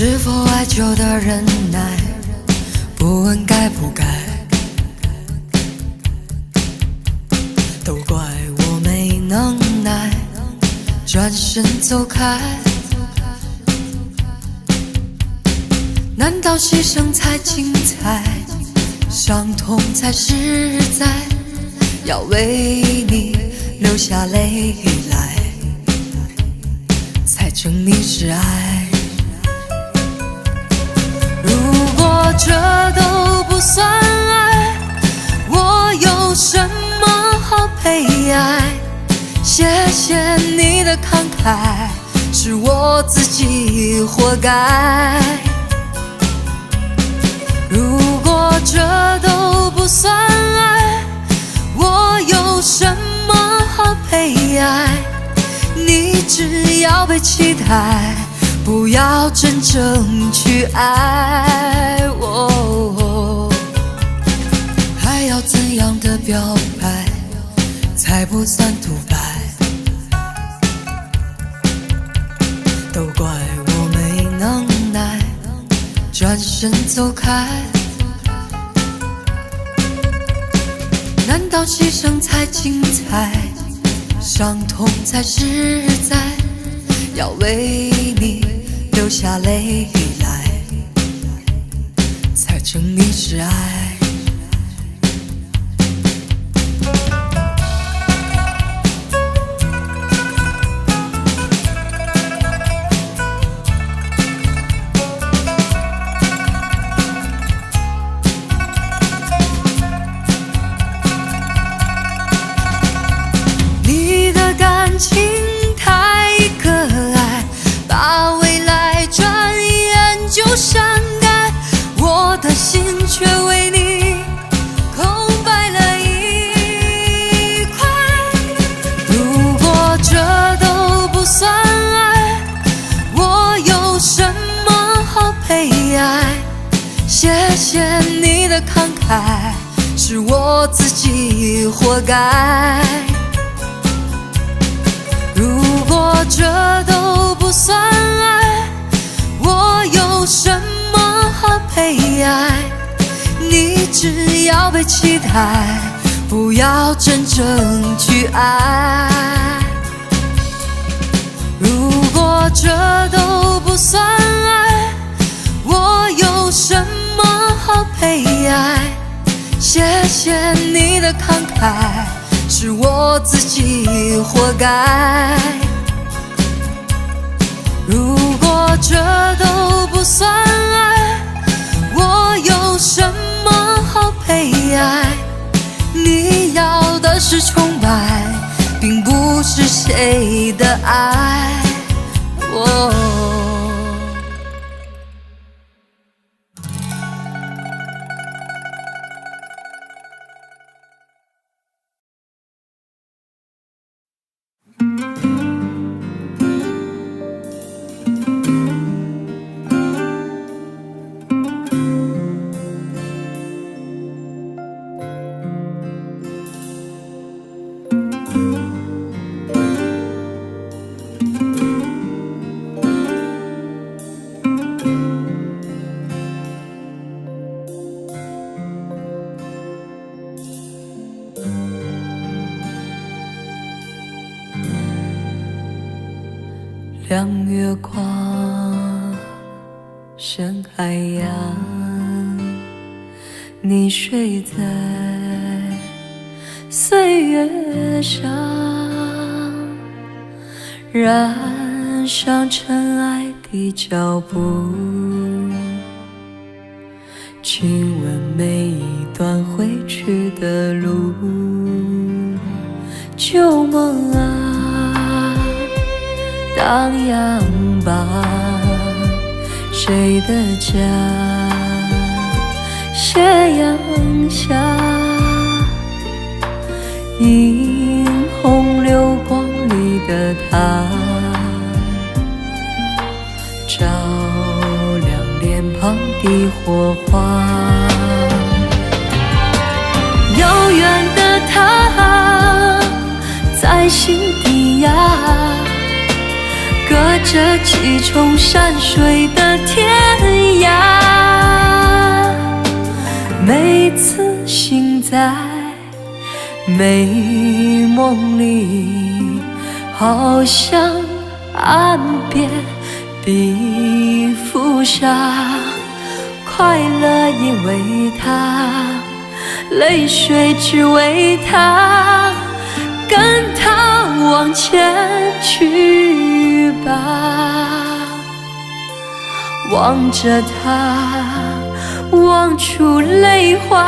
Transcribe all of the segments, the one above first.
是否爱就的忍耐，不问该不该，都怪我没能耐，转身走开。难道牺牲才精彩，伤痛才实在？要为你流下泪来，才证明是爱。如果这都不算爱，我有什么好悲哀？谢谢你的慷慨，是我自己活该。如果这都不算爱，我有什么好悲哀？你只要被期待，不要真正去爱我。还要怎样的表白才不算独白？都怪我没能耐，转身走开。难道牺牲才精彩，伤痛才实在？要为你流下泪来，才证明是爱。情太可爱，把未来转眼就删改，我的心却为你空白了一块。如果这都不算爱，我有什么好悲哀？谢谢你的慷慨，是我自己活该。如果这都不算爱，我有什么好悲哀？你只要被期待，不要真正去爱。如果这都不算爱，我有什么好悲哀？谢谢你的慷慨，是我自己活该。如果这都不算爱，我有什么好悲哀？你要的是崇拜，并不是谁的爱。亮月光，深海洋，你睡在岁月上，染上尘埃的脚步，亲吻每一段回去的路。旧梦啊，荡漾吧，谁的家？斜阳下，映红流光里的他，照亮脸庞的火花。遥远的他，在心底呀，隔着几重山水的天涯。每次醒在美梦里，好像岸边的浮沙，快乐因为他，泪水只为他，跟他往前去吧。望着他，望出泪花。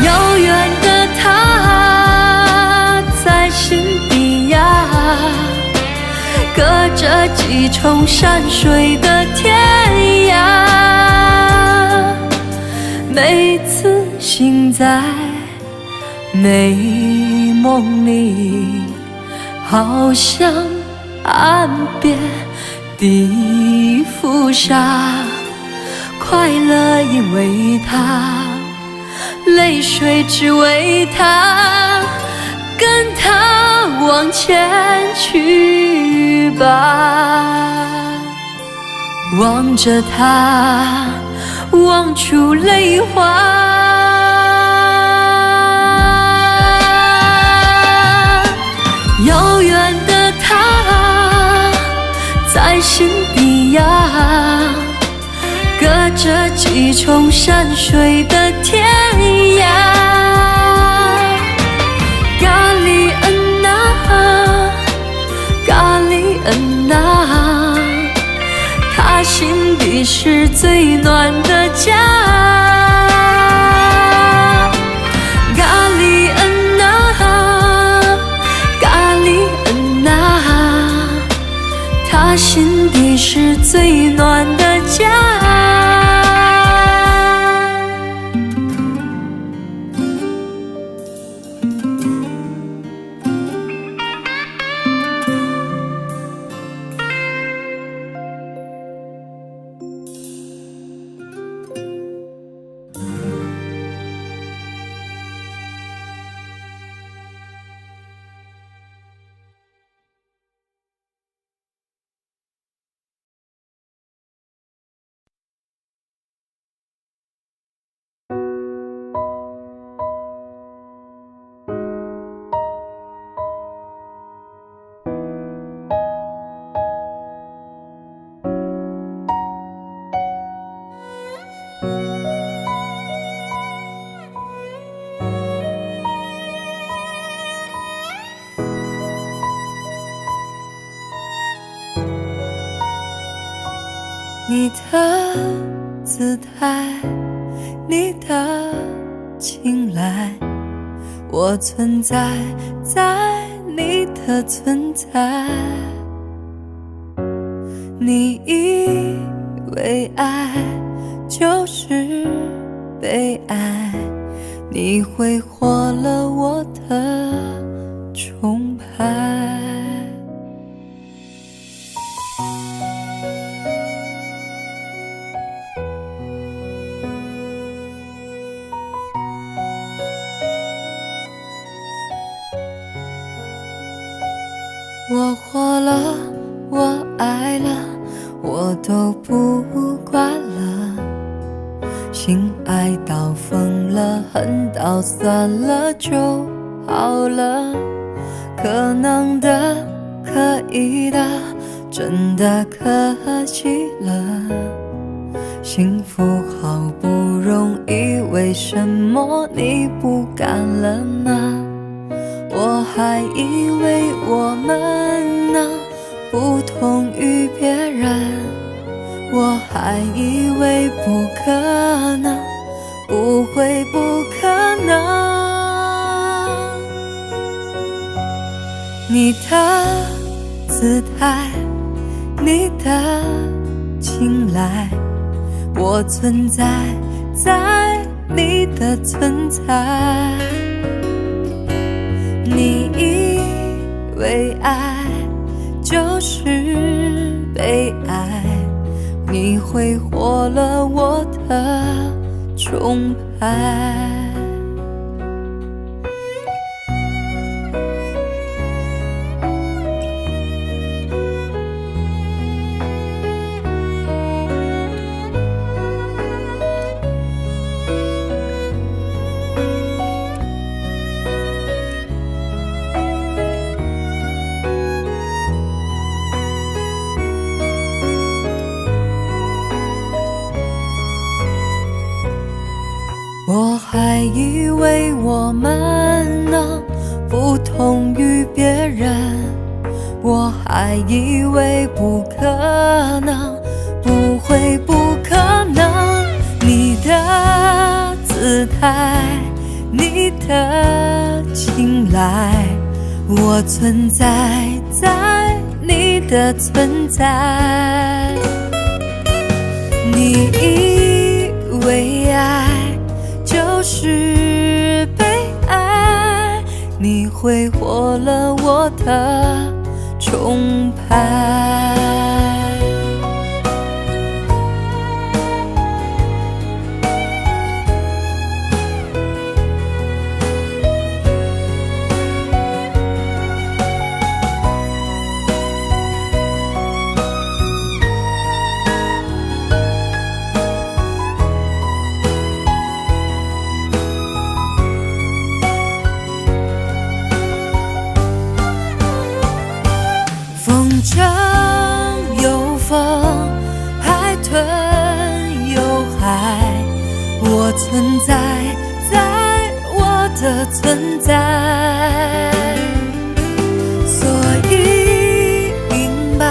遥远的他在心底呀，隔着几重山水的天涯。每次醒在美梦里，好像岸边的浮沙，快乐因为他，泪水只为他，跟他往前去吧。望着他，望出泪花。遥远的他在心底呀，隔着几重山水的天涯。咖喱恩呐，咖喱恩呐，他心底是最暖的家。咖喱恩呐，咖喱恩呐，他心底是最暖的家。你的姿态，你的青睐，我存在在你的存在。你以为爱就是被爱，你挥霍了我的崇拜。我活了，我爱了，我都不管了。心爱到疯了，恨到算了就好了。可能的，可以的，真的可惜了。幸福好不容易，为什么你不敢了呢？我还以为我们能不同于别人，我还以为不可能，不会不可能。你的姿态，你的青睐，我存在在你的存在。你以为爱就是被爱，你挥霍了我的崇拜。我还以为我们能不同于别人，我还以为不可能，不会不可能。你的姿态，你的青睐，我存在在你的存在。你以为爱就是被爱，你挥霍了我的崇拜。风筝有风，海豚有海，我存在在我的存在。所以明白，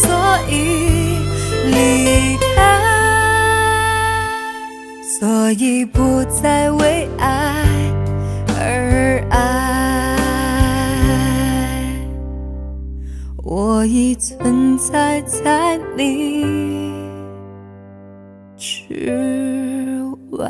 所以离开，所以不再为爱而爱。我已存在在你之外。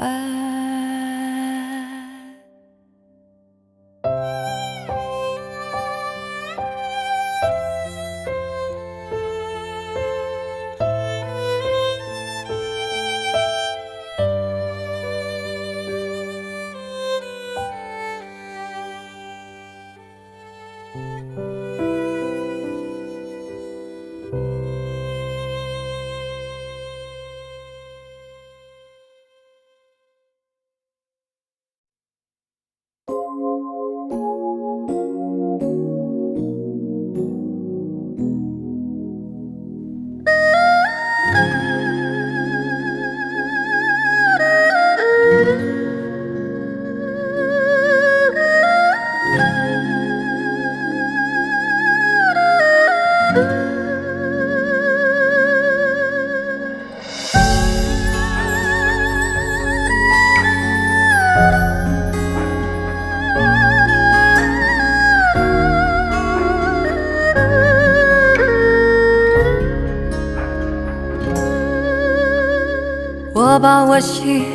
我把我心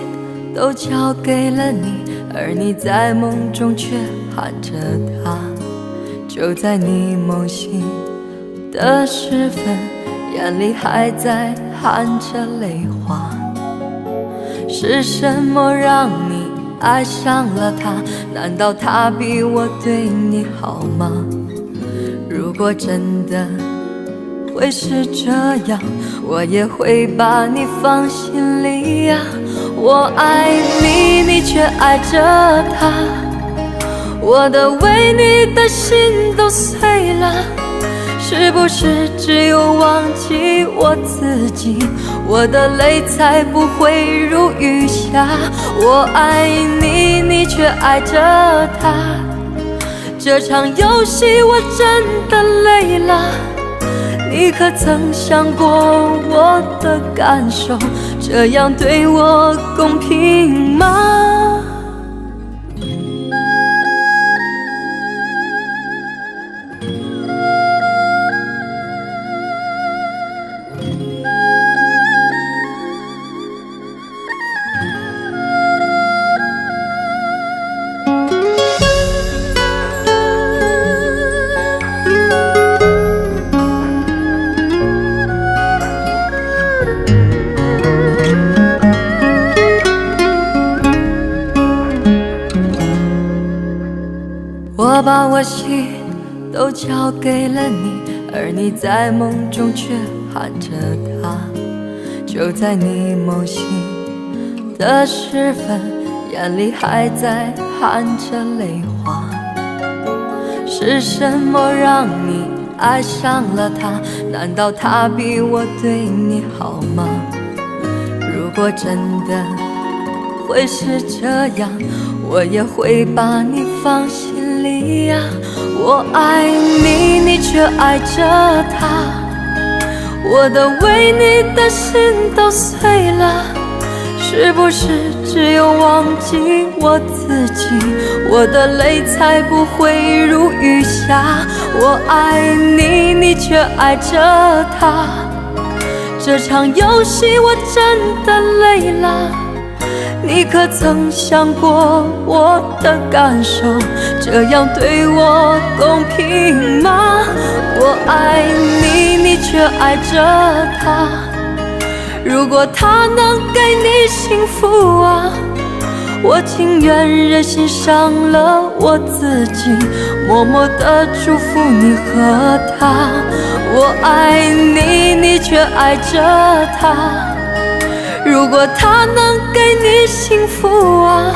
都交给了你，而你在梦中却喊着他。就在你梦醒的时分，眼里还在含着泪花。是什么让你爱上了他？难道他比我对你好吗？如果真的会是这样，我也会把你放心里呀。我爱你，你却爱着他，我的为你的心都碎了。是不是只有忘记我自己，我的泪才不会如雨下？我爱你，你却爱着他，这场游戏我真的累了。你可曾想过我的感受？这样对我公平吗？我心都交给了你，而你在梦中却喊着他。就在你梦醒的时分，眼里还在含着泪花。是什么让你爱上了他？难道他比我对你好吗？如果真的会是这样，我也会把你放心里呀。我爱你，你却爱着他，我的为你的心都碎了。是不是只有忘记我自己，我的泪才不会如雨下？我爱你，你却爱着他，这场游戏我真的累了。你可曾想过我的感受？这样对我公平吗？我爱你，你却爱着他，如果他能给你幸福啊，我情愿任性伤了我自己，默默地祝福你和他。我爱你，你却爱着他，如果他能给你幸福啊，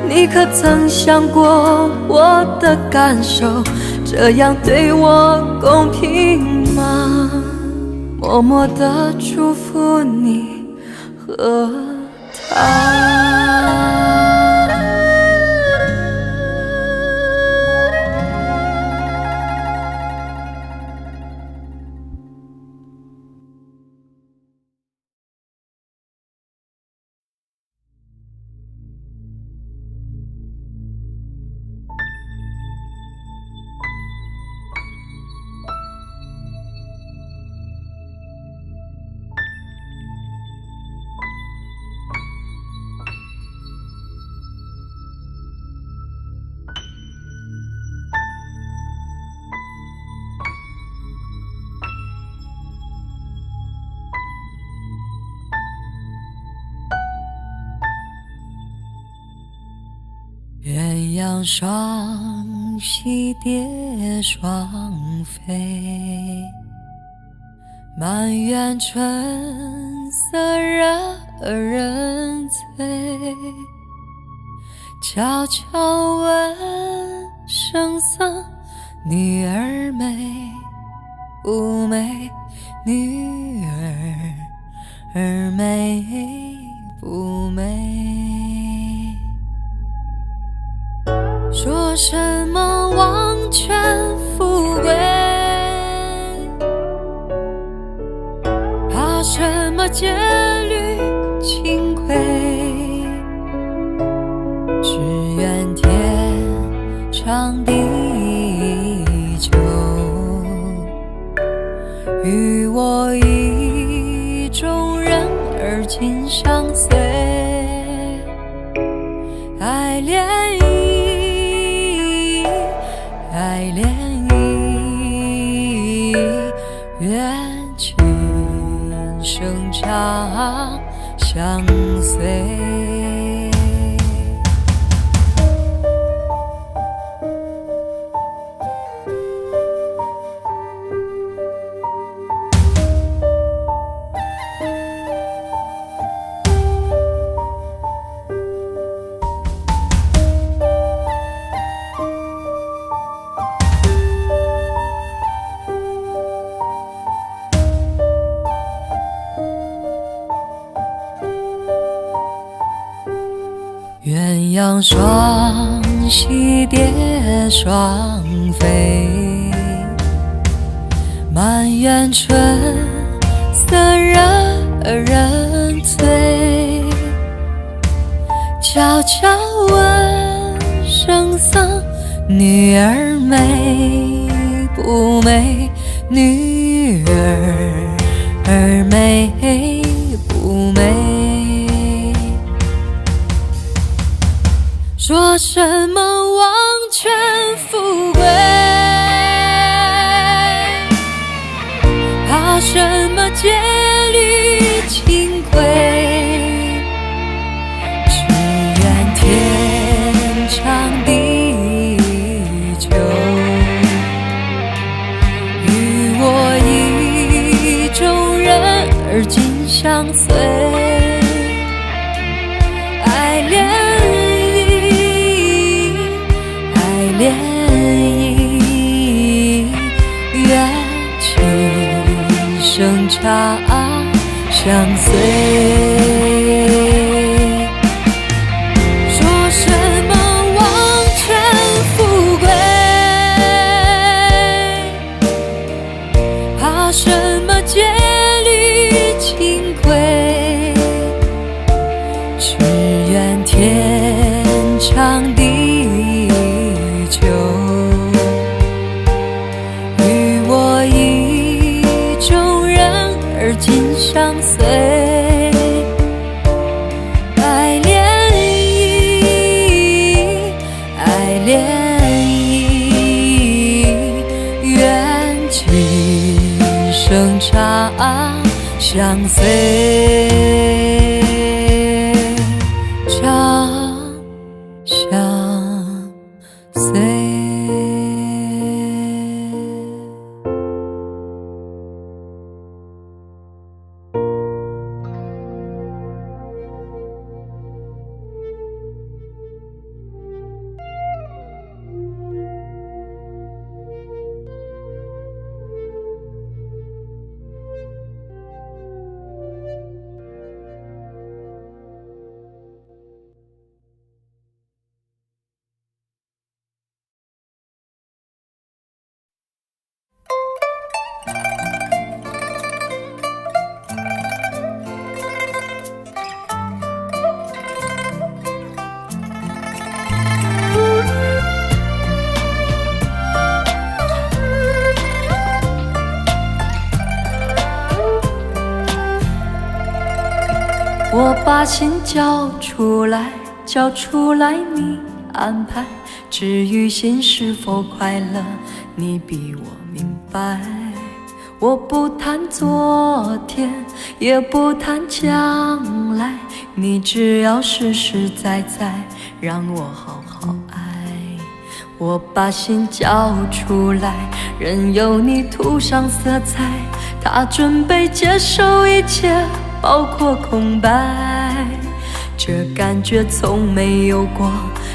你可曾想过我的感受？这样对我公平吗？默默地祝福你和他。鸳鸯双栖蝶双飞，满园春色惹人醉。悄悄问圣僧，女儿美不美？女儿美不美？说什么王权富贵，怕什么戒律清规？只愿天长地久，与我意中人而今相随。爱恋爱恋意，愿今生长相随。鸳鸯双栖蝶双飞，满园春色惹人醉。悄悄问圣僧，女儿美不美？女儿美不美？说什么王权富贵，怕什么戒律清规？只愿天长地久，相随。爱恋意，爱恋意，愿今生长相随。说什么王权富贵，怕什么戒律清规，只愿天长地久，与我意中人而今相随。爱恋意，爱恋意，愿今生长相随。长相随。我把心交出来，交出来你安排。至于心是否快乐，你比我明白。我不谈昨天，也不谈将来，你只要实实在在让我好好爱。我把心交出来，任由你涂上色彩，他准备接受一切，包括空白。这感觉从没有过，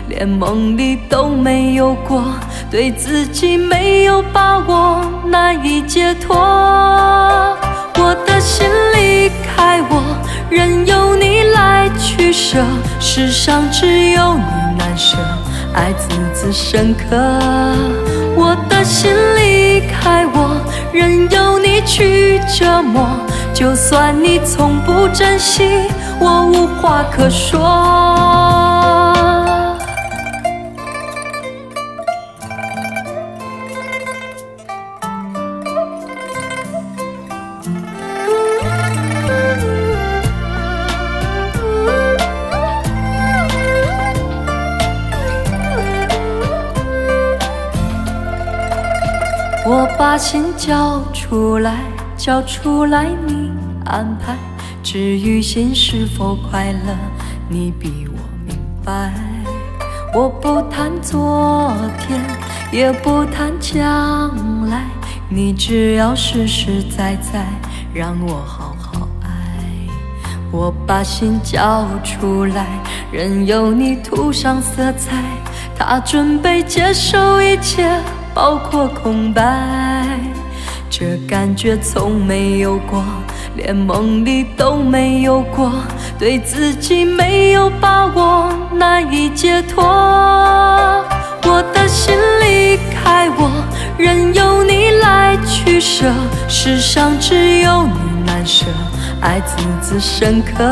连梦里都没有过，对自己没有把握，难以解脱。我的心离开我，任由你来取舍，世上只有你难舍，爱字字深刻。我的心离开我，任由你去折磨，就算你从不珍惜，我无话可说。我把心交出来，交出来你安排。至于心是否快乐，你比我明白。我不谈昨天，也不谈将来，你只要实实在在让我好好爱。我把心交出来，任由你涂上色彩，他准备接受一切，包括空白。这感觉从没有过，连梦里都没有过，对自己没有把握，难以解脱。我的心离开我，任由你来取舍，世上只有你难舍，爱字字深刻。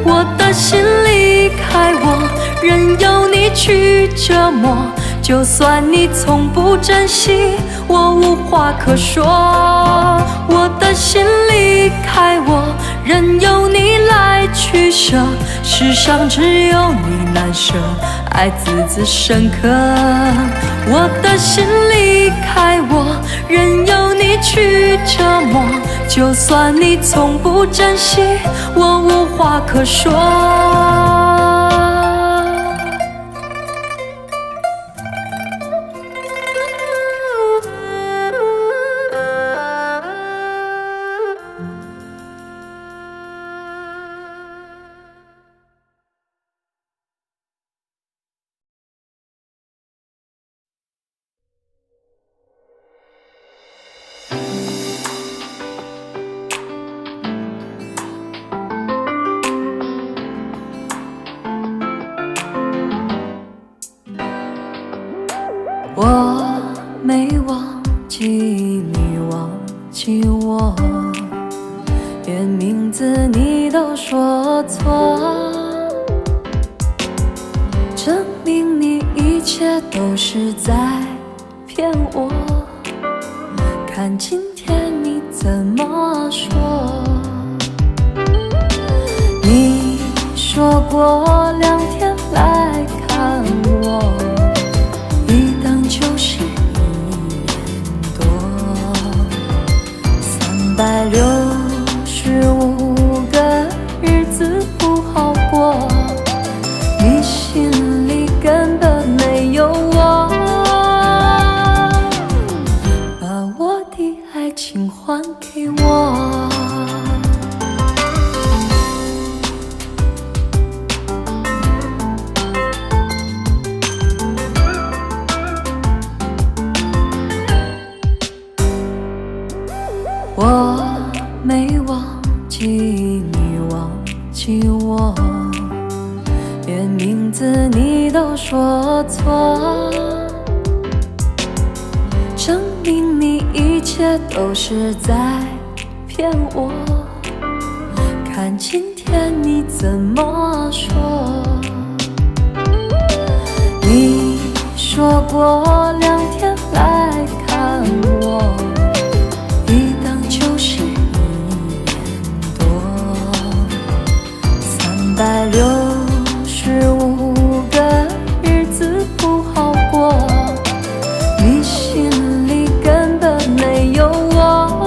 我的心离开我，任由你去折磨，就算你从不珍惜，我无话可说。我的心离开我，任由你来取舍，世上只有你难舍，爱字字深刻。我的心离开我，任由你去折磨，就算你从不珍惜，我无话可说。我没忘记你忘记我，连名字你都说错，证明你一切都是在骗我。看今天你怎么说？你说过2天来看我，一等就是1年多，365个日子不好过，你心里根本没有我，把我的爱情还给我。我没忘记你忘记我，连名字你都说错，证明你一切都是在骗我。看今天你怎么说？你说过2天来看我，一等就是1年多，365个日子不好过，你心里根本没有我，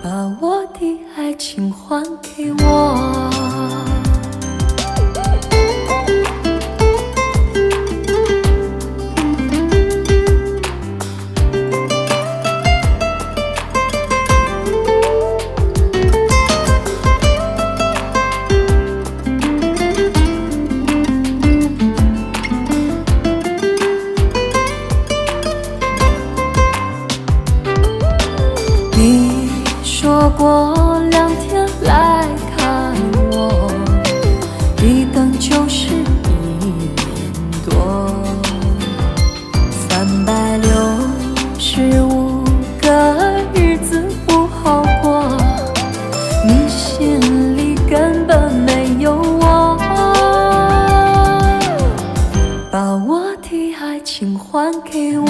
把我的爱情还给我。你说过2天来看我，一等就是1年多，365个日子不好过，你心里根本没有我，把我的爱情还给我。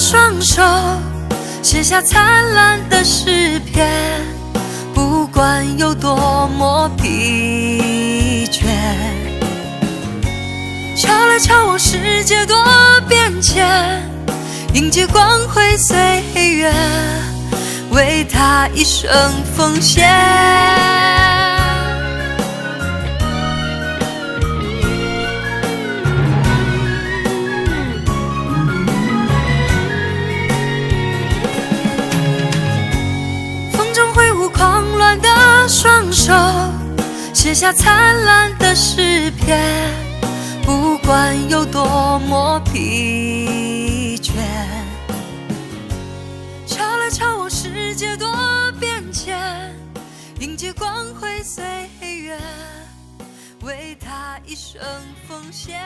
双手写下灿烂的诗篇，不管有多么疲倦。瞧来瞧往，世界多变迁，迎接光辉岁月，为他一生奉献。狂乱的双手写下灿烂的诗篇，不管有多么疲倦。瞧来瞧往，世界多变迁，迎接光辉岁月，为他一生奉献。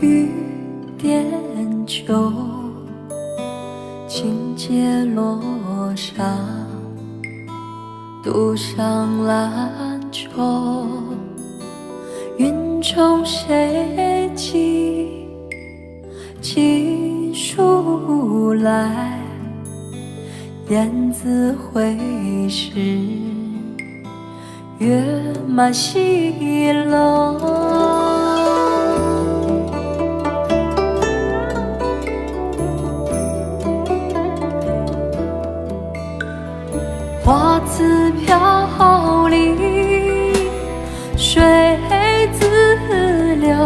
雨点秋，轻结落沙，渡上兰舟。云中谁寄书来？雁字回时，月马西楼。花自飘零，水自流。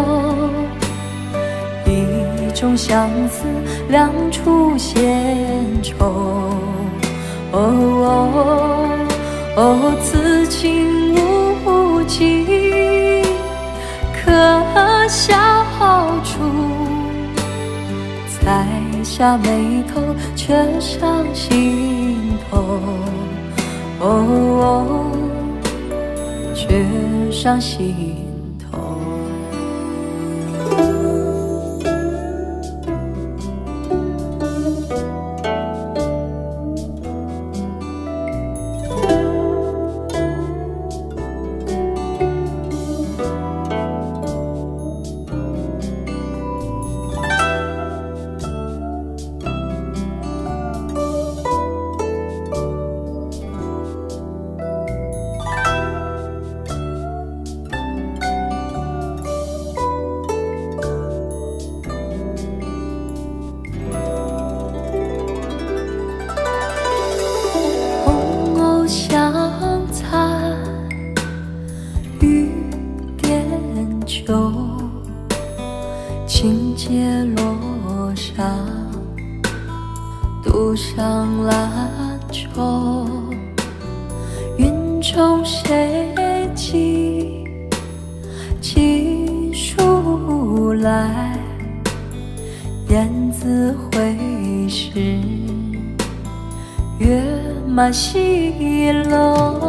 一种相思，两处闲愁。此情无尽，可笑处。才下眉头，却上心头。却上心头。轻结落沙，渡上兰舟。云中谁寄书来？雁字回时，月马西楼。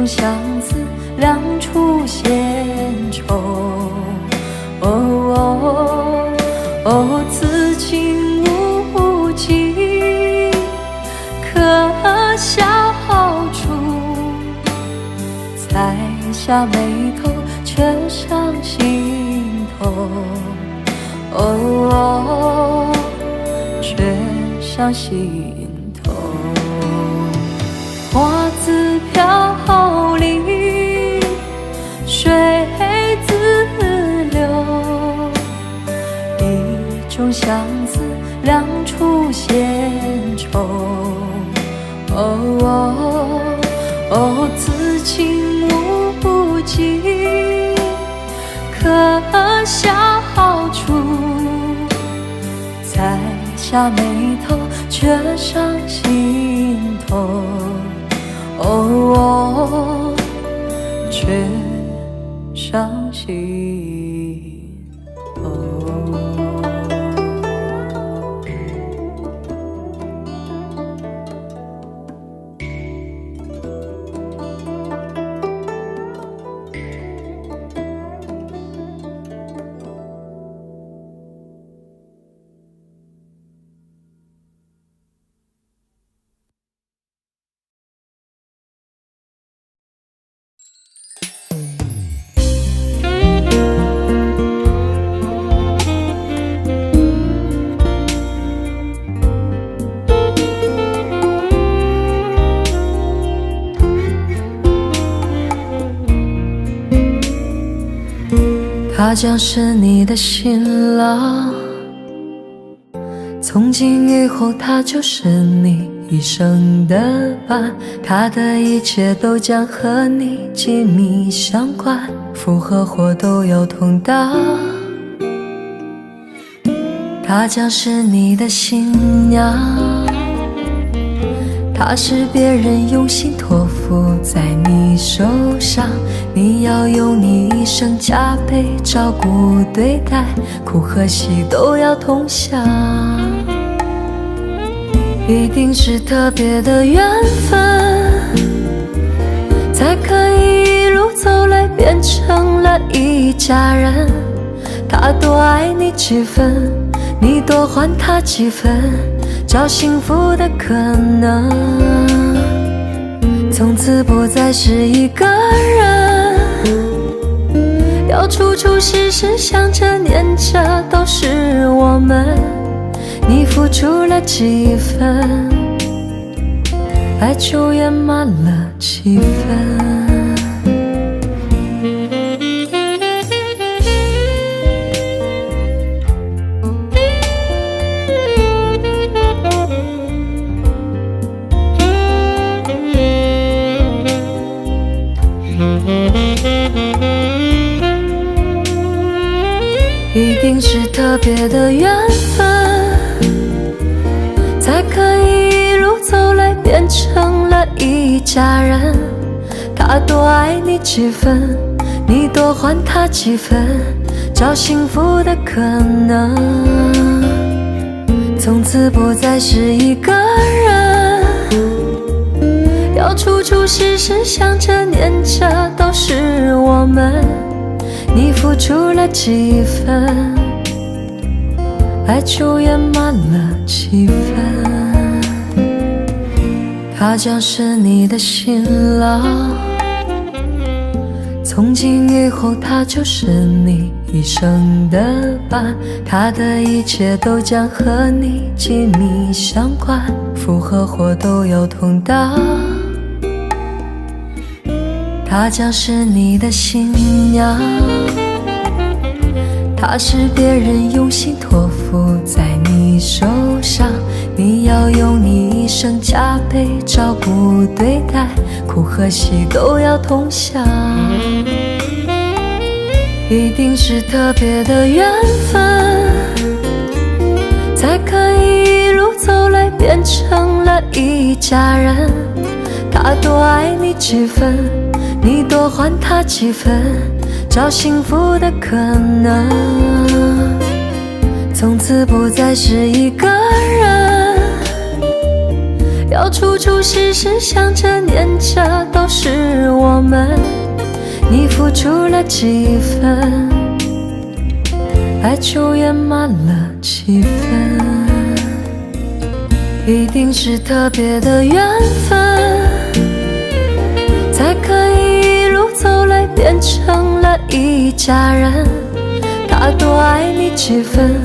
相思两处闲愁。此情无尽，可笑处。才下眉头，却上心头。却上心头。花自飘零，水自流。一种相思，两处闲愁。此情无尽，可笑处。才下眉头，却上心头。却上心头。他将是你的新郎，从今以后他就是你一生的伴，他的一切都将和你紧密相关，福和祸都要同当。他将是你的新娘，他是别人用心托付在你手上，你要用你一生加倍照顾对待，苦和喜都要同享。一定是特别的缘分，才可以一路走来变成了一家人。他多爱你几分，你多还他几分，找幸福的可能。从此不再是一个人，要处处时时想着念着都是我们。你付出了几分，爱就圆满了几分。一定是特别的缘分，才可以一路走来变成了一家人。他多爱你几分，你多还他几分，找幸福的可能。从此不再是一个人，要处处时时想着念着都是我们。你付出了几分，爱就圆满了几分。他将是你的新郎，从今以后他就是你一生的伴，他的一切都将和你紧密相关，福和祸都要同当。她将是你的新娘，她是别人用心托付在你手上，你要用你一生加倍照顾对待，苦和喜都要同享。一定是特别的缘分，才可以一路走来变成了一家人。他多爱你几分，你多还他几分，找幸福的可能。从此不再是一个人，要处处时时想着念着都是我们。你付出了几分，爱就圆满了几分。一定是特别的缘分，才可以一路走来变成了一家人。他多爱你几分，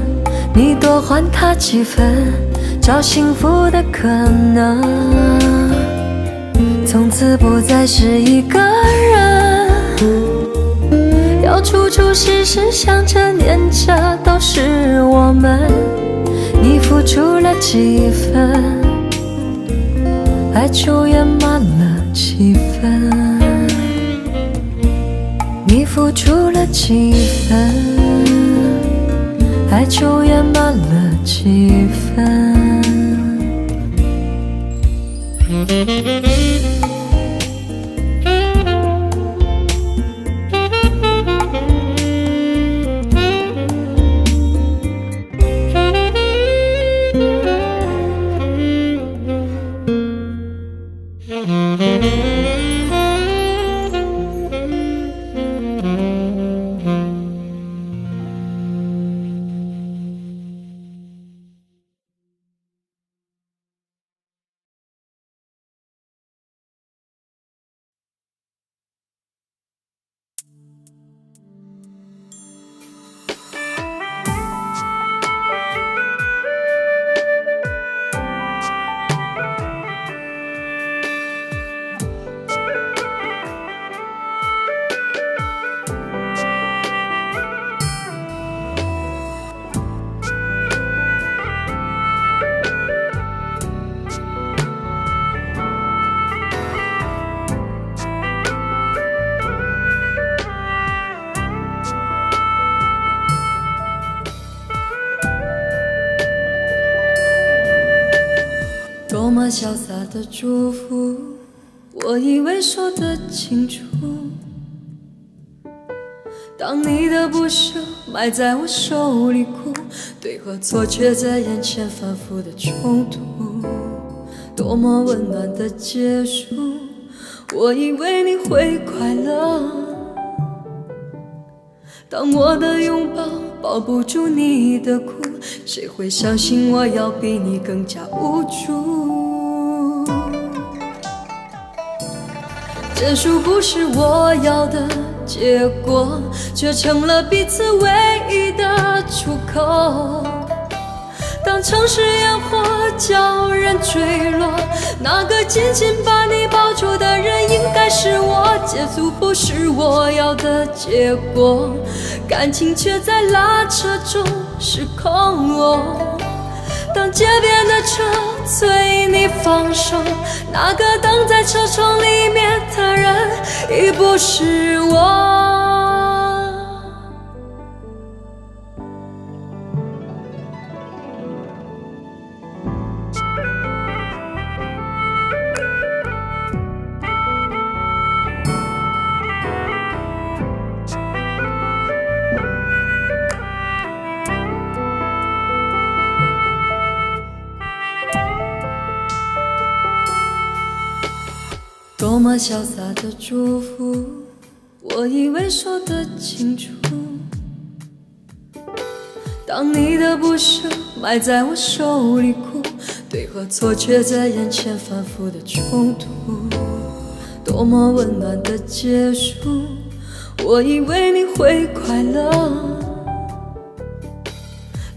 你多还他几分，找幸福的可能。从此不再是一个人，要处处时时想着念着都是我们。你付出了几分，爱就圆满了几分。你付出了几分，爱就圆满了几分。潇洒的祝福，我以为说得清楚。当你的不舍埋在我手里哭，对和错却在眼前反复的冲突，多么温暖的结束，我以为你会快乐。当我的拥抱抱不住你的哭，谁会相信我要比你更加无助？结束不是我要的结果，却成了彼此唯一的出口。当城市烟火叫人坠落，那个紧紧把你抱住的人应该是我。结束不是我要的结果，感情却在拉扯中失控。当街边的车催你放手，那个等在车窗里面的人已不是我。多么潇洒的祝福，我以为说得清楚。当你的不舍埋在我手里哭，对和错却在眼前反复的冲突，多么温暖的结束，我以为你会快乐。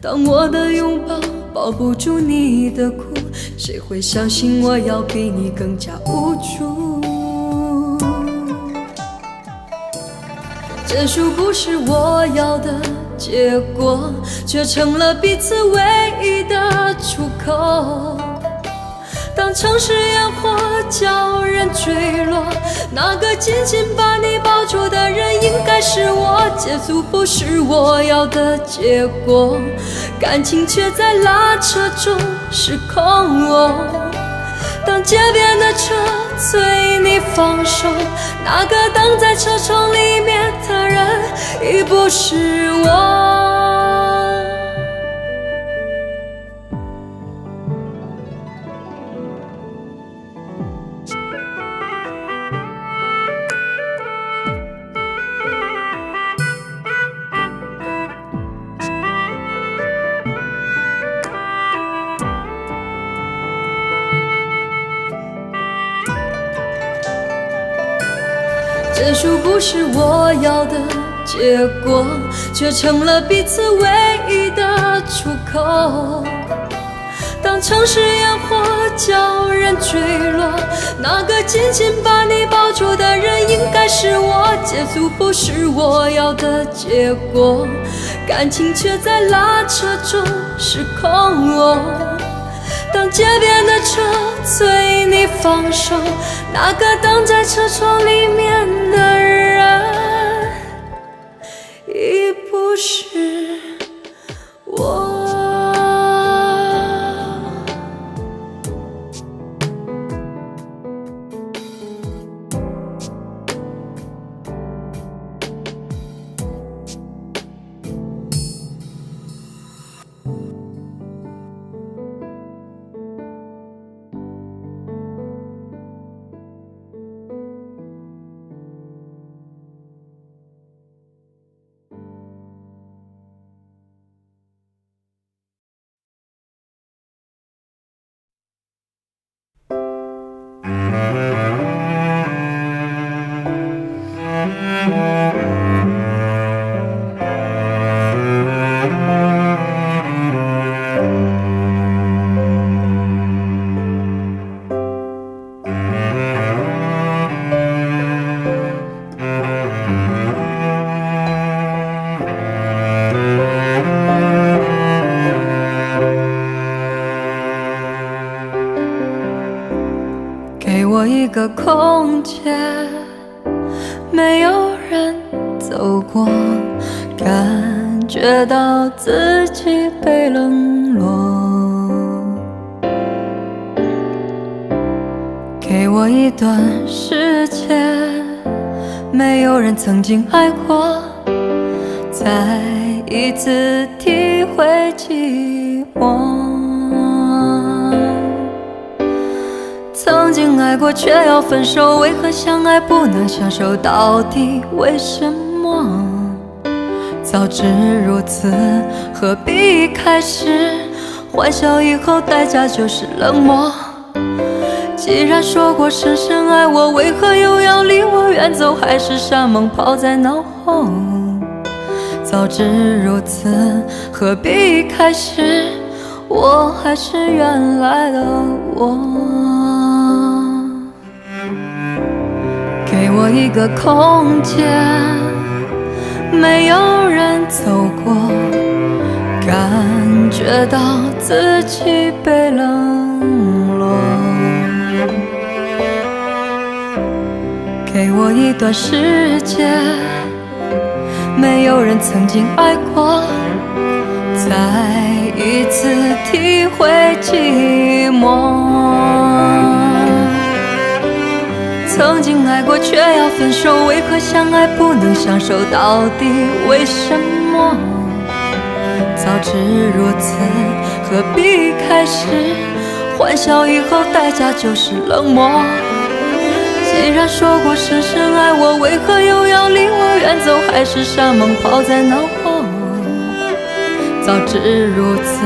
当我的拥抱抱不住你的哭，谁会相信我要比你更加无助？结束不是我要的结果，却成了彼此唯一的出口。当城市烟火叫人坠落，那个紧紧把你抱住的人应该是我。结束不是我要的结果，感情却在拉扯中失控。当街边的车催你放手，那个等在车窗里面的人已不是我。结束不是我要的结果，却成了彼此唯一的出口。当城市烟火叫人坠落，那个紧紧把你抱住的人应该是我。结束不是我要的结果，感情却在拉扯中失控。当街边的车催你放手，那个等在车窗里面的人已不是我。给我一个空间，没有人走过，感觉到自己被冷落。给我一段时间，没有人曾经爱过，再一次体会寂寞。曾经爱过却要分手，为何相爱不能相守？到底为什么？早知如此，何必开始？欢笑以后代价就是冷漠。既然说过深深爱我，为何又要离我远走？还是山盟抛在脑后？早知如此，何必开始？我还是原来的我。给我一个空间，没有人走过，感觉到自己被冷落。给我一段时间，没有人曾经爱过，再一次体会寂寞。曾经爱过却要分手，为何相爱不能相守？到底为什么？早知如此，何必开始？欢笑以后代价就是冷漠。既然说过深深爱我，为何又要离我远走？还是山盟抛在脑后？早知如此，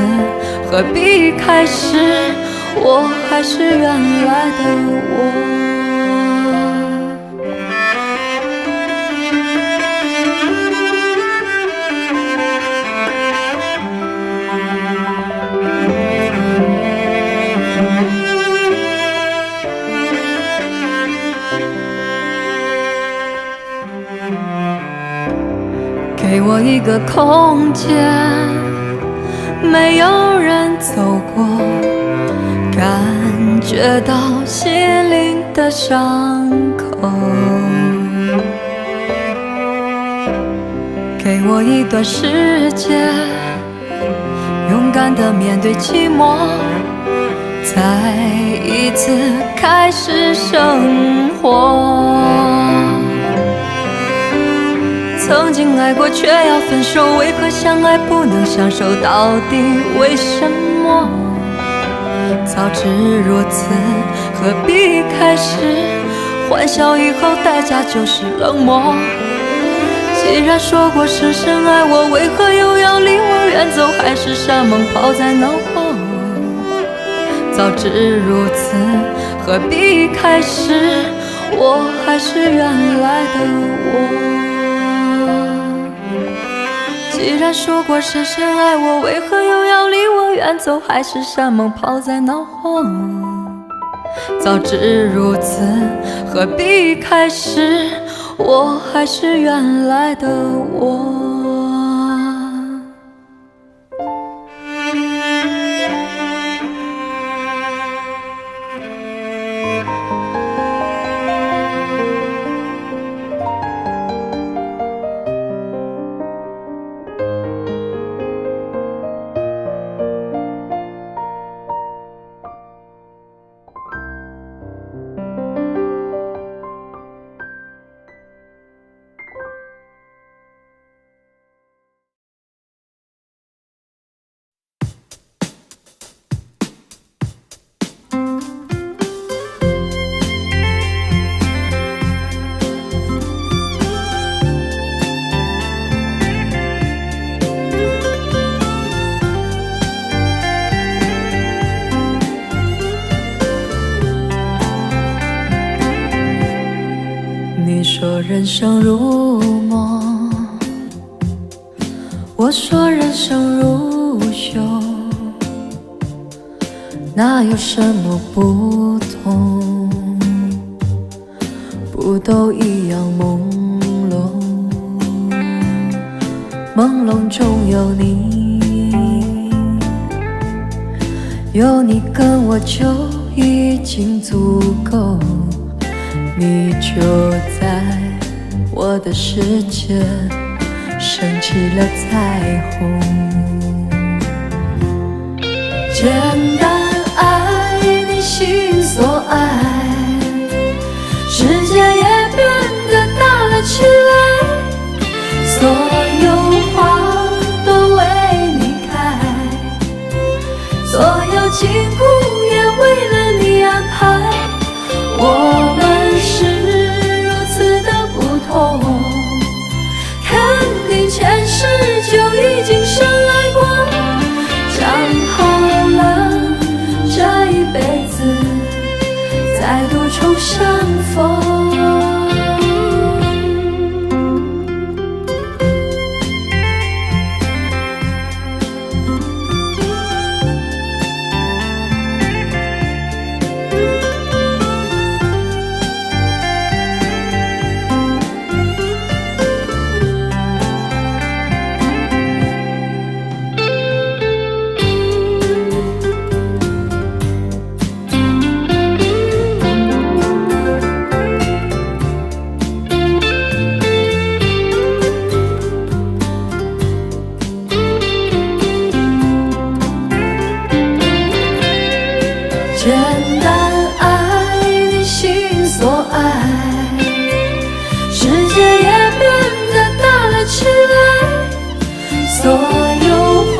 何必开始？我还是原来的我。给我一个空间，没有人走过，感觉到心灵的伤口。给我一段时间，勇敢地面对寂寞，再一次开始生活。曾经爱过却要分手，为何相爱不能相守？到底为什么？早知如此，何必开始？欢笑以后代价就是冷漠。既然说过深深爱我，为何又要离我远走？还是山盟抛在脑后？早知如此，何必开始？我还是原来的我。既然说过深深爱我，为何又要离我远走？还是山盟抛在脑后？早知如此，何必开始？我还是原来的我。你说人生如梦，我说人生如秀，哪有什么不同？不都一样朦胧，朦胧中有你，有你跟我就已经足够。你就在我的世界升起了彩虹，简单爱你心所爱，同，肯定前世就已经深爱过，讲好了这一辈子再度重相逢。简单爱你心所爱，世界也变得大了起来，所有花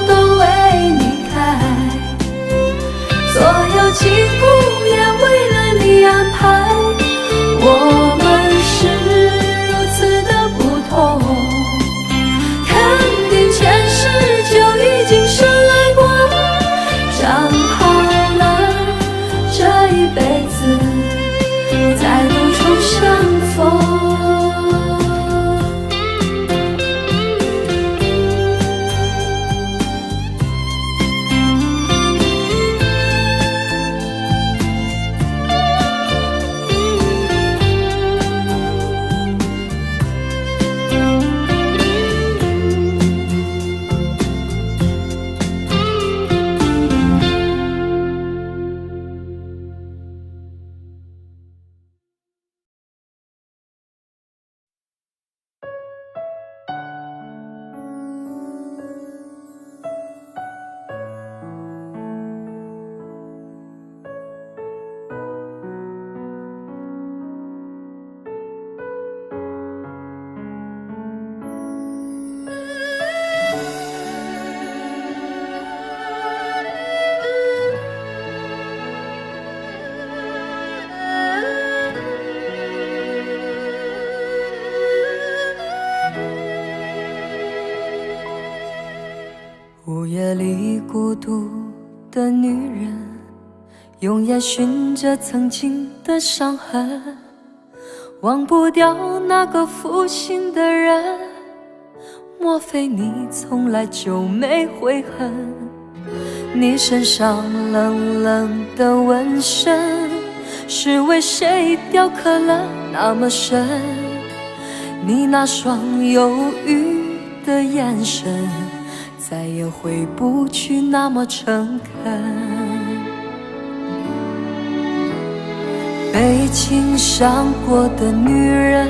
都为你开，所有情故也为了你安排。我们是如此的不同，肯定前世就已经深爱过，讲好这一辈子再度重相逢。午夜里孤独的女人，用眼寻着曾经的伤痕，忘不掉那个负心的人。莫非你从来就没悔恨？你身上冷冷的纹身，是为谁雕刻了那么深？你那双忧郁的眼神，再也回不去那么诚恳。被情伤过的女人，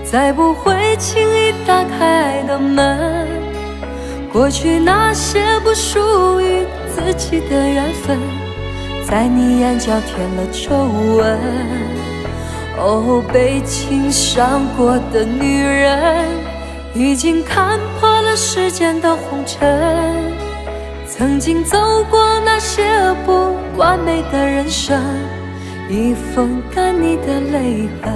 再不会轻易打开爱的门。过去那些不属于自己的缘分，在你眼角添了皱纹。哦，被情伤过的女人，已经看破了世间的红尘，曾经走过那些不完美的人生，已风干你的泪痕。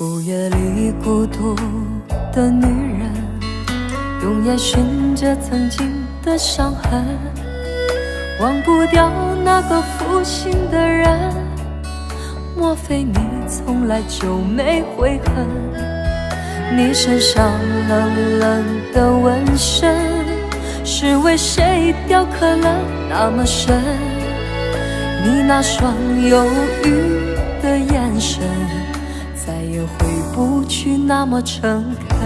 午夜里孤独的女人，用眼寻着曾经的伤痕，忘不掉那个负心的人。莫非你从来就没悔恨？你身上冷冷的纹身，是为谁雕刻了那么深？你那双忧郁的眼神，再也回不去那么诚恳。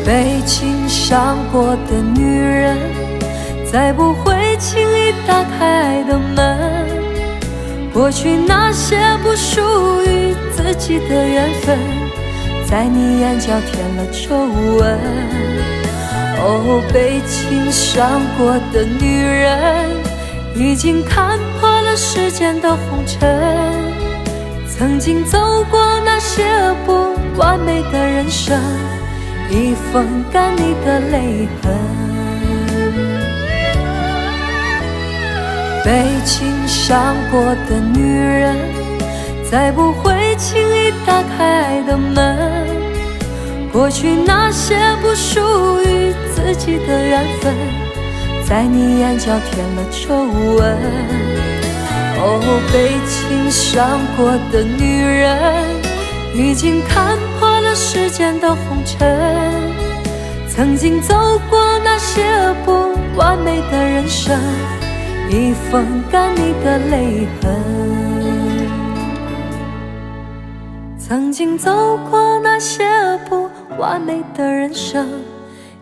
被情伤过的女人，再不会轻易打开爱的门。过去那些不属于自己的缘分，在你眼角添了皱纹。哦，被情伤过的女人，已经看破了世间的红尘。曾经走过那些不完美的人生，已风干你的泪痕。被情伤过的女人，再不会轻易打开爱的门。过去那些不属于自己的缘分，在你眼角添了皱纹。哦，被情伤过的女人，已经看破了世间的红尘。曾经走过那些不完美的人生，已风干你的泪痕。曾经走过那些不完美的人生，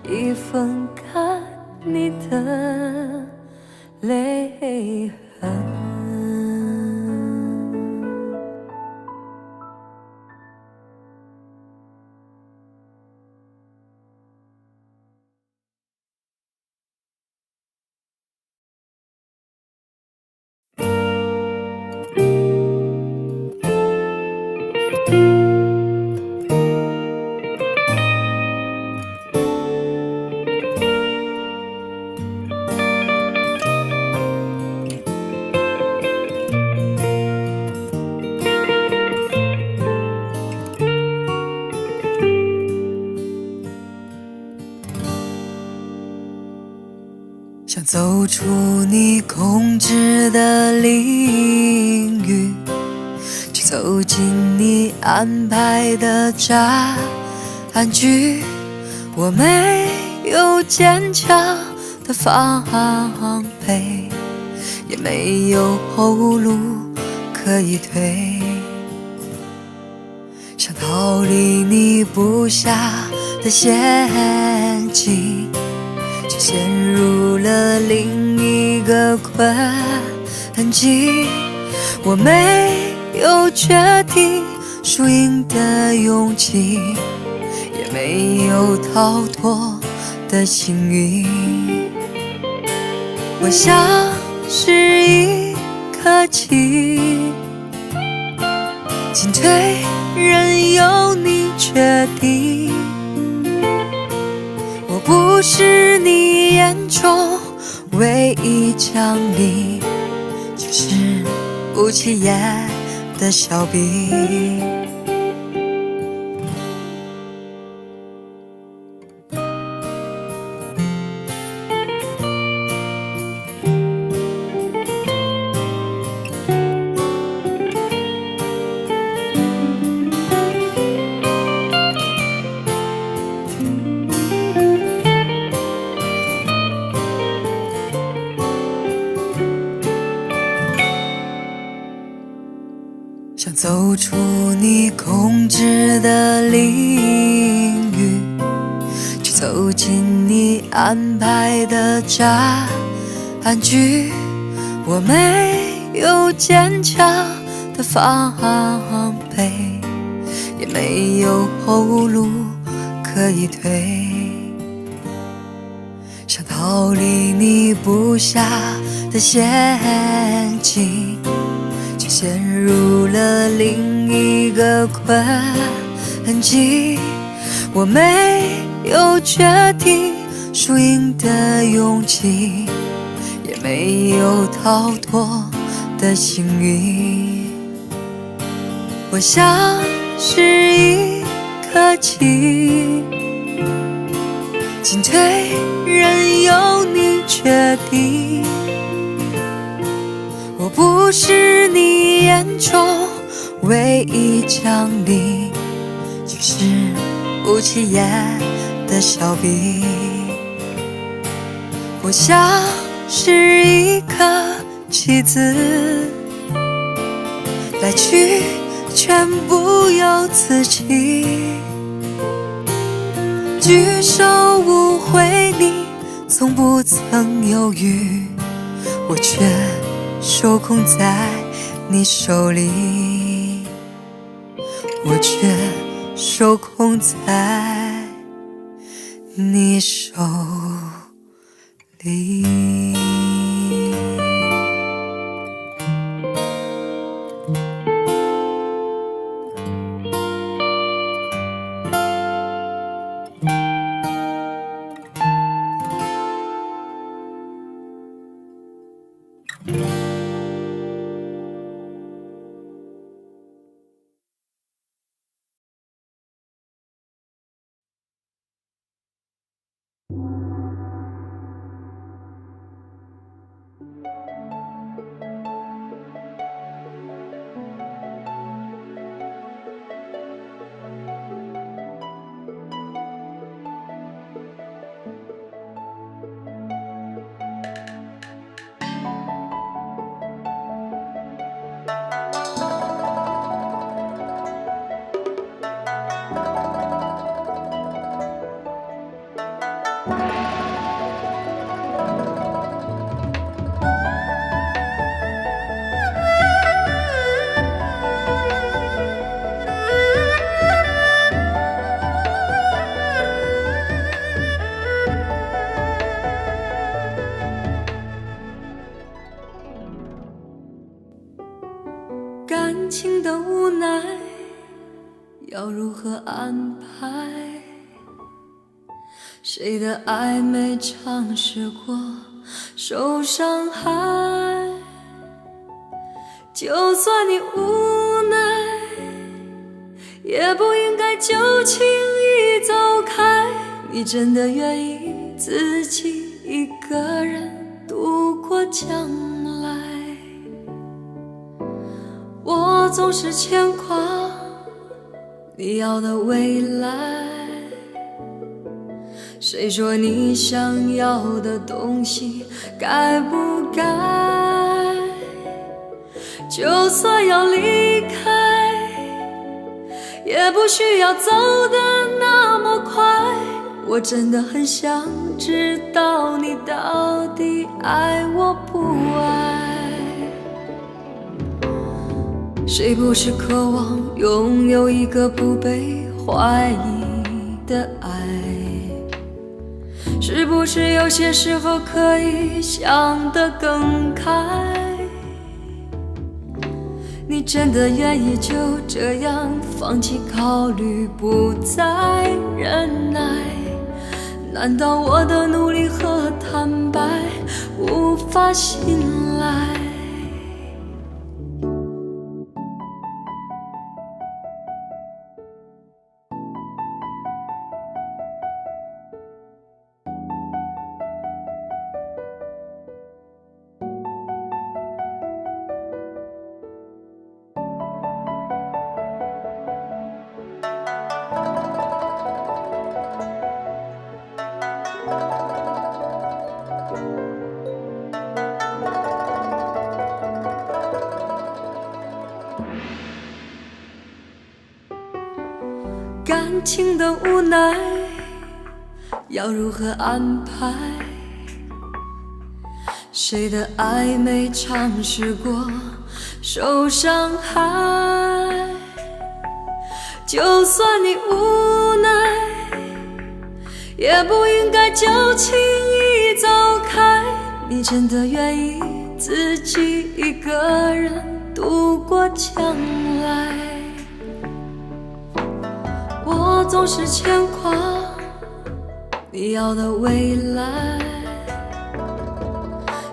已风干你的泪痕。想走出你控制的领域，去走进你安排的战局。我没有坚强的防备，也没有后路可以退。想逃离你布下的陷阱，却陷入了另一个困境。我没有决定输赢的勇气，也没有逃脱的幸运。我像是一颗棋，进退任由你决定。我不是你眼中唯一奖励，只是不起眼的小兵。想走出你控制的领域，去走进你安排的战局。我没有坚强的防备，也没有后路可以退。想逃离你布下的陷阱，却陷入了另一个困境。我没有决定输赢的勇气，也没有逃脱的幸运。我像是一颗棋，进退任由你决定。我不是你眼中唯一奖励，只是不起眼的小兵。我像是一颗棋子，来去全不由自己。举手无回，你从不曾犹豫，我却受控在你手里，我却受控在你手里。感情的无奈要如何安排？谁的爱没尝试过受伤害？就算你无奈，也不应该就轻易走开。你真的愿意自己一个人度过将来？我总是牵挂你要的未来，谁说你想要的东西该不该？就算要离开，也不需要走得那么快。我真的很想知道你到底爱我不爱。谁不是渴望拥有一个不被怀疑的爱？是不是有些时候可以想得更开？你真的愿意就这样放弃考虑，不再忍耐？难道我的努力和坦白无法信赖？感情的无奈要如何安排？谁的爱没尝试过受伤害？就算你无奈，也不应该就轻易走开。你真的愿意自己一个人度过将来？我总是牵挂你要的未来，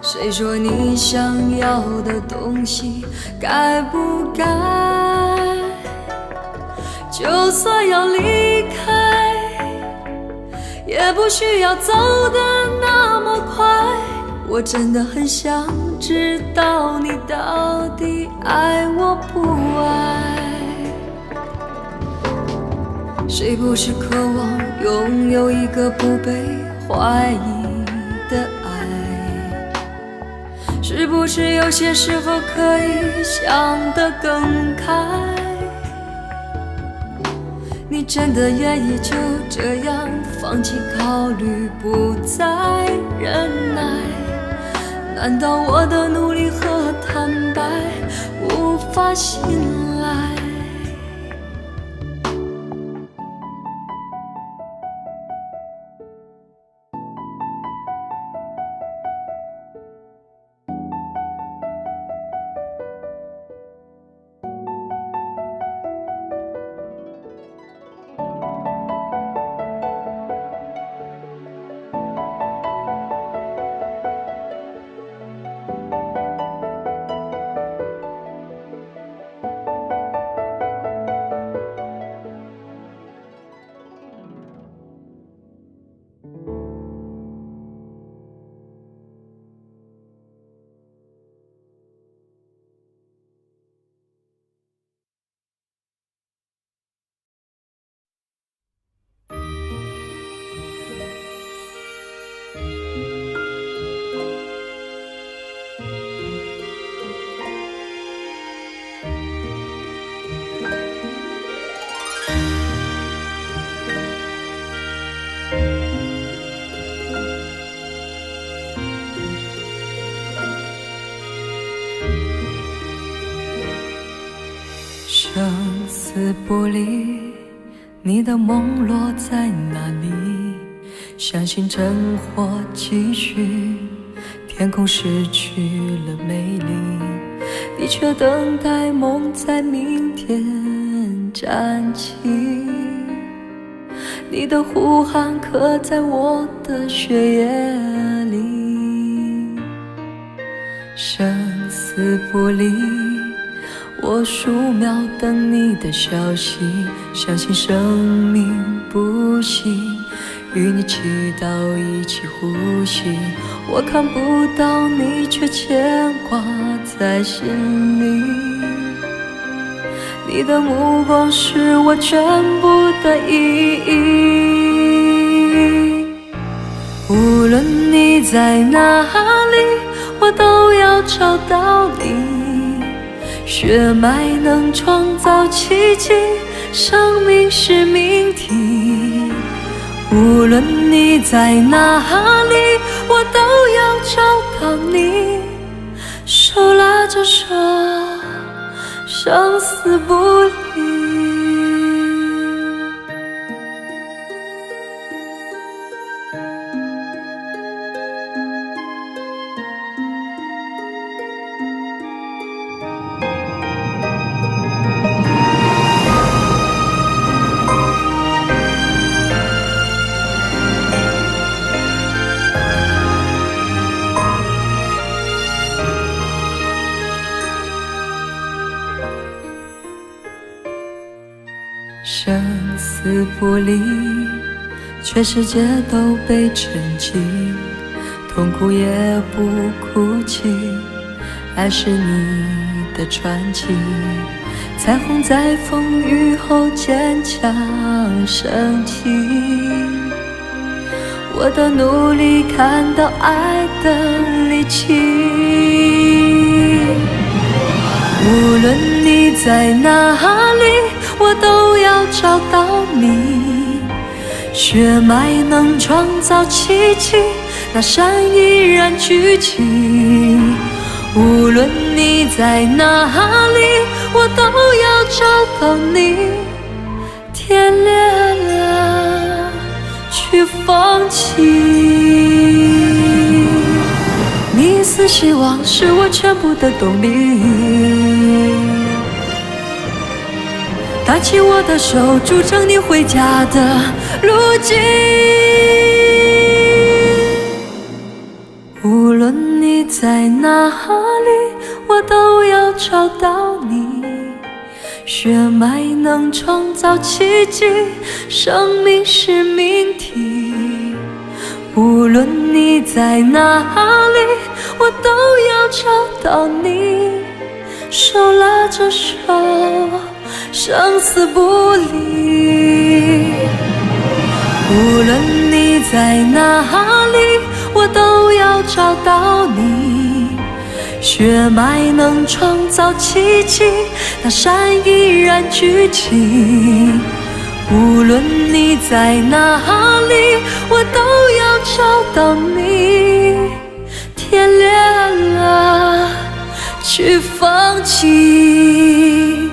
谁说你想要的东西该不该？就算要离开，也不需要走得那么快。我真的很想知道你到底爱我不爱？谁不是渴望拥有一个不被怀疑的爱？是不是有些时候可以想得更开？你真的愿意就这样放弃考虑，不再忍耐？难道我的努力和坦白无法信赖？生死不离，你的梦落在哪里？相信真火继续，天空失去了美丽，你却等待梦在明天燃起。你的呼喊刻在我的血液里，生死不离，我数秒等你的消息，相信生命不息，与你祈祷一起呼吸。我看不到你，却牵挂在心里，你的目光是我全部的意义。无论你在哪里，我都要找到你。血脉能创造奇迹，生命是命题。无论你在哪里，我都要找到你。手拉着手，生死不离。生死不离，全世界都被沉寂，痛苦也不哭泣，爱是你的传奇。彩虹在风雨后坚强升起，我的努力看到爱的力气。无论你在哪里，我都要找到你。血脉能创造奇迹，那山依然举起。无论你在哪里，我都要找到你。天亮了，去放弃。你一丝希望是我全部的动力，搭起我的手，筑成你回家的路径。无论你在哪里，我都要找到你。血脉能创造奇迹，生命是命题。无论你在哪里，我都要找到你。手拉着手，生死不离。无论你在哪里，我都要找到你。血脉能创造奇迹，那山依然举起。无论你在哪里，我都要找到你。天亮了，去放弃。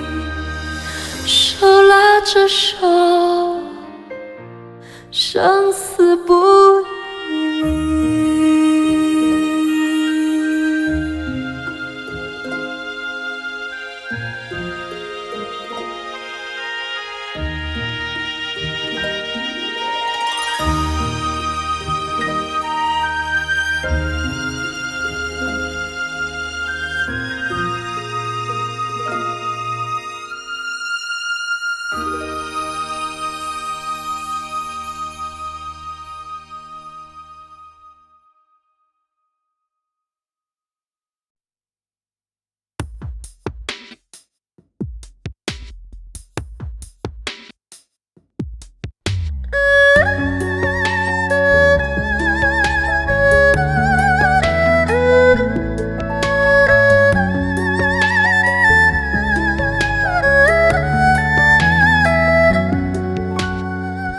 手拉着手，生死不离。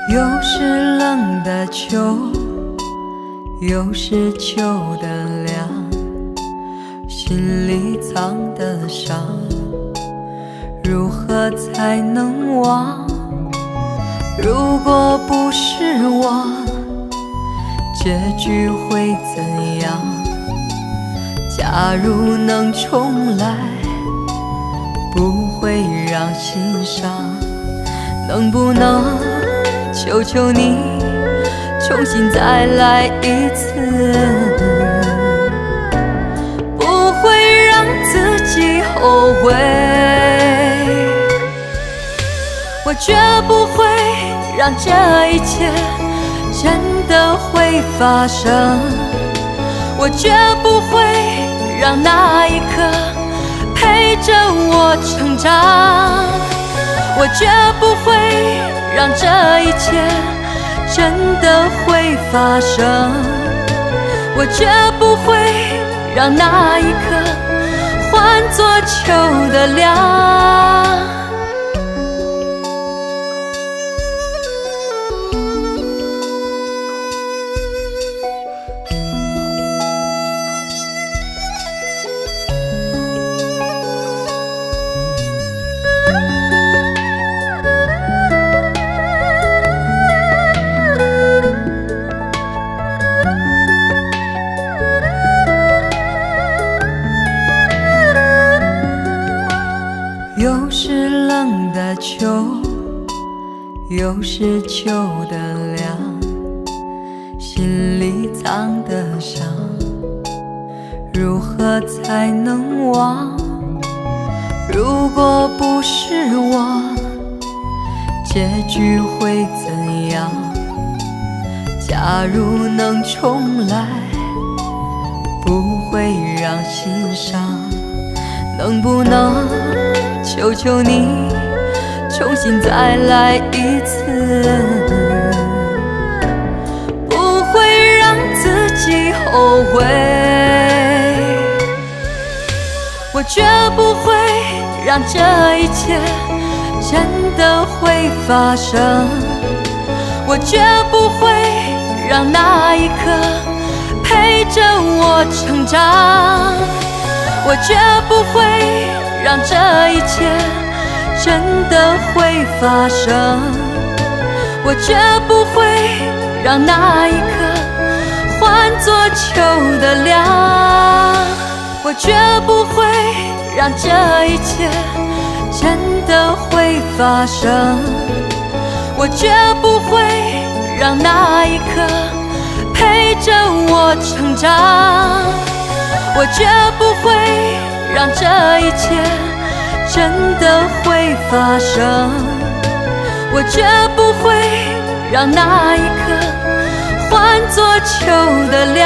又是冷的秋，又是秋的凉，心里藏的伤，如何何才能忘？如果不是我，结局会怎样？假如能重来，不会让心伤。能不能求求你重新再来一次？不会让自己后悔，我绝不会让这一切真的会发生，我绝不会让那一刻陪着我成长，我绝不会让这一切真的会发生，我绝不会让那一刻换作秋的凉。又是冷的秋，又是秋的凉，心里藏的伤，如何才能忘？如果不是我，结局会怎样？假如能重来，不会让心伤。能不能求求你重新再来一次？不会让自己后悔，我绝不会让这一切真的会发生，我绝不会让那一刻陪着我成长，我绝不会让这一切真的会发生，我绝不会让那一刻换作秋的凉，我绝不会让这一切真的会发生，我绝不会让那一刻陪着我成长，我绝不会让这一切真的会发生，我绝不会让那一刻换作秋的凉。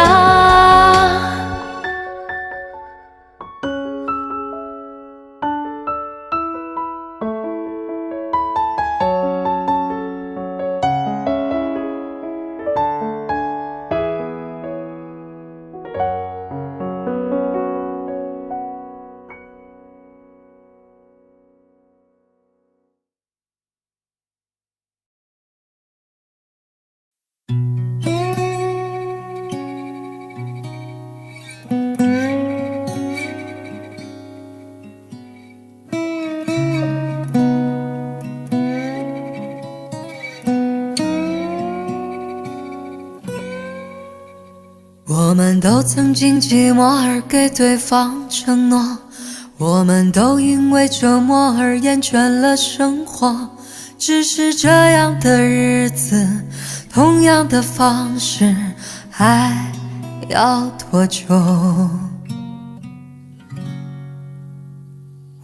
我们都曾经寂寞而给对方承诺，我们都因为折磨而厌倦了生活，只是这样的日子，同样的方式，还要多久？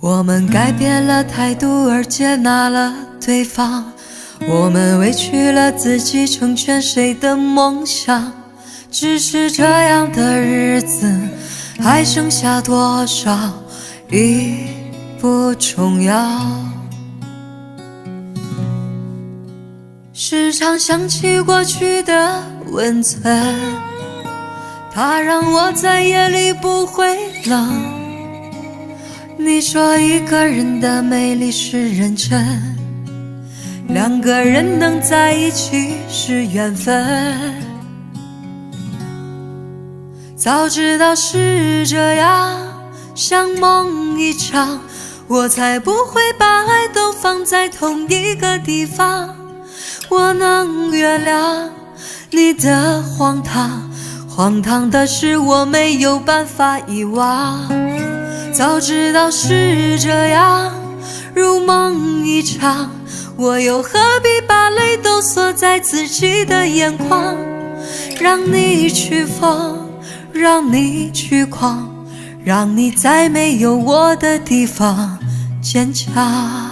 我们改变了态度而接纳了对方，我们委屈了自己成全谁的梦想，只是这样的日子还剩下多少已不重要。时常想起过去的温存，它让我在夜里不会冷。你说一个人的美丽是认真，两个人能在一起是缘分。早知道是这样，像梦一场，我才不会把爱都放在同一个地方。我能原谅你的荒唐，荒唐的是我没有办法遗忘。早知道是这样，如梦一场，我又何必把泪都锁在自己的眼眶？让你去疯，让你去狂，让你在没有我的地方坚强。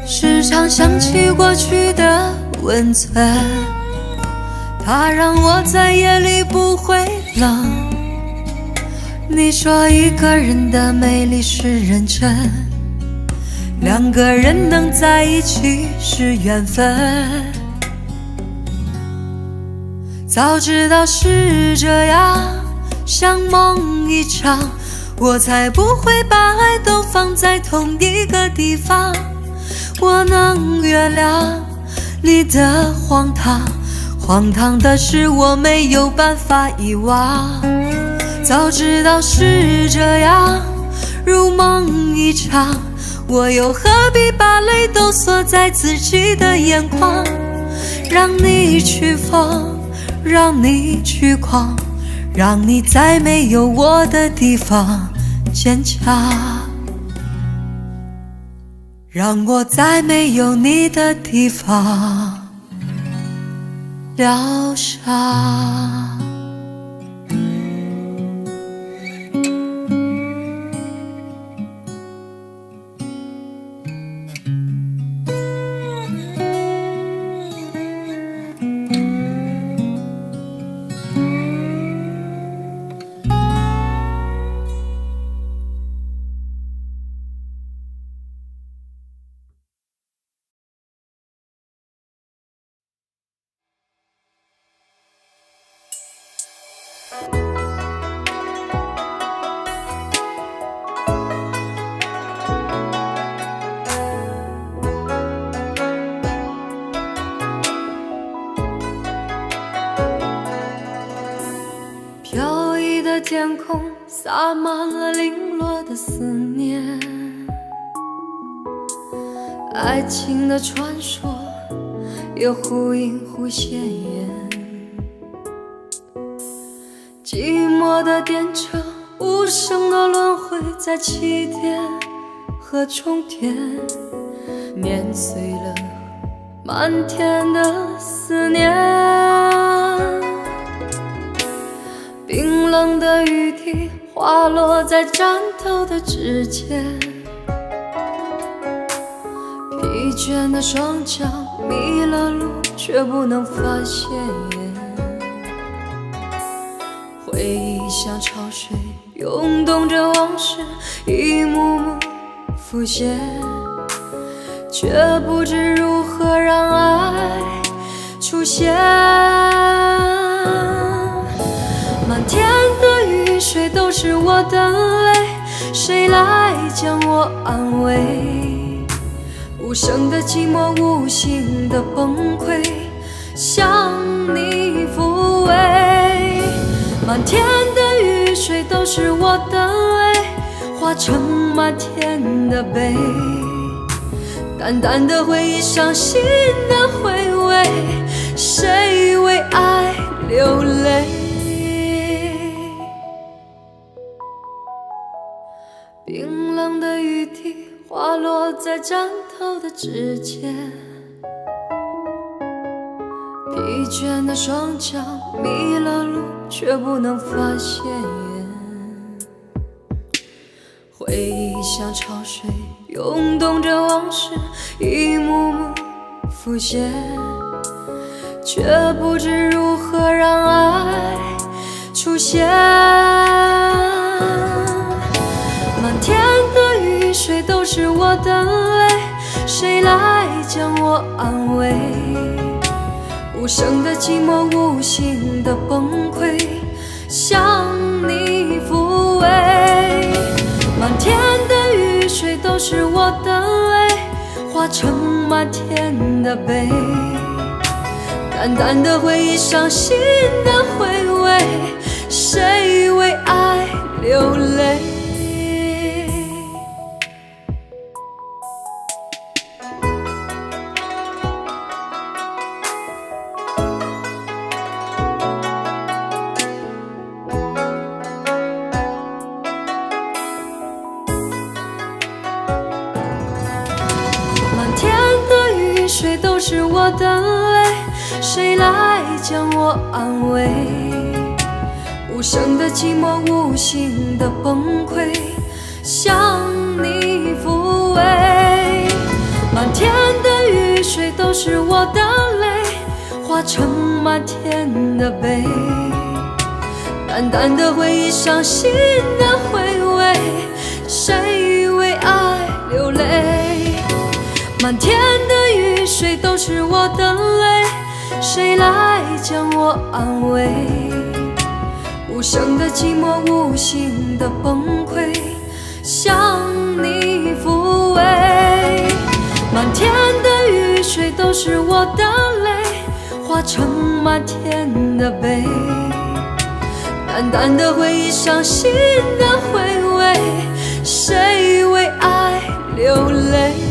时常想起过去的温存，它让我在夜里不会冷。你说一个人的美丽是认真，两个人能在一起是缘分。早知道是这样，像梦一场，我才不会把爱都放在同一个地方。我能原谅你的荒唐，荒唐的是我没有办法遗忘。早知道是这样，如梦一场，我又何必把泪都锁在自己的眼眶？让你去疯，让你去狂，让你在没有我的地方坚强。让我在没有你的地方疗伤。飘逸的天空洒满了零落的思念，爱情的传说也忽隐忽现眼，寂寞的电车无声的轮回在起点和终点，碾碎了漫天的思念。冰冷的雨滴滑落在站头的指尖，疲倦的双脚迷了路却不能发现，回忆像潮水涌动着往事一幕幕浮现，却不知如何让爱出现。满天的雨水都是我的泪，谁来将我安慰？无声的寂寞，无形的崩溃，向你抚慰。满天的雨水都是我的泪，化成满天的悲。淡淡的回忆，伤心的回味，谁为爱流泪？冰冷的雨滴滑落在站头的指尖，疲倦的双脚迷了路却不能发现，回忆像潮水涌动着往事一幕幕浮现，却不知如何让爱出现。满天的雨水都是我的泪，谁来将我安慰？无声的寂寞，无形的崩溃，向你成漫天的悲，淡淡的回忆，伤心的回味，谁为爱流泪？水都是我的泪，谁来将我安慰？无声的寂寞，无形的崩溃，向你抚慰。漫天的雨水都是我的泪，化成漫天的悲，淡淡的回忆，伤心的回味，谁为爱流泪？漫天的雨水都是我的泪，谁来将我安慰？无声的寂寞，无形的崩溃，向你抚慰。漫天的雨水都是我的泪，化成漫天的悲，淡淡的回忆，伤心的回味，谁为爱流泪？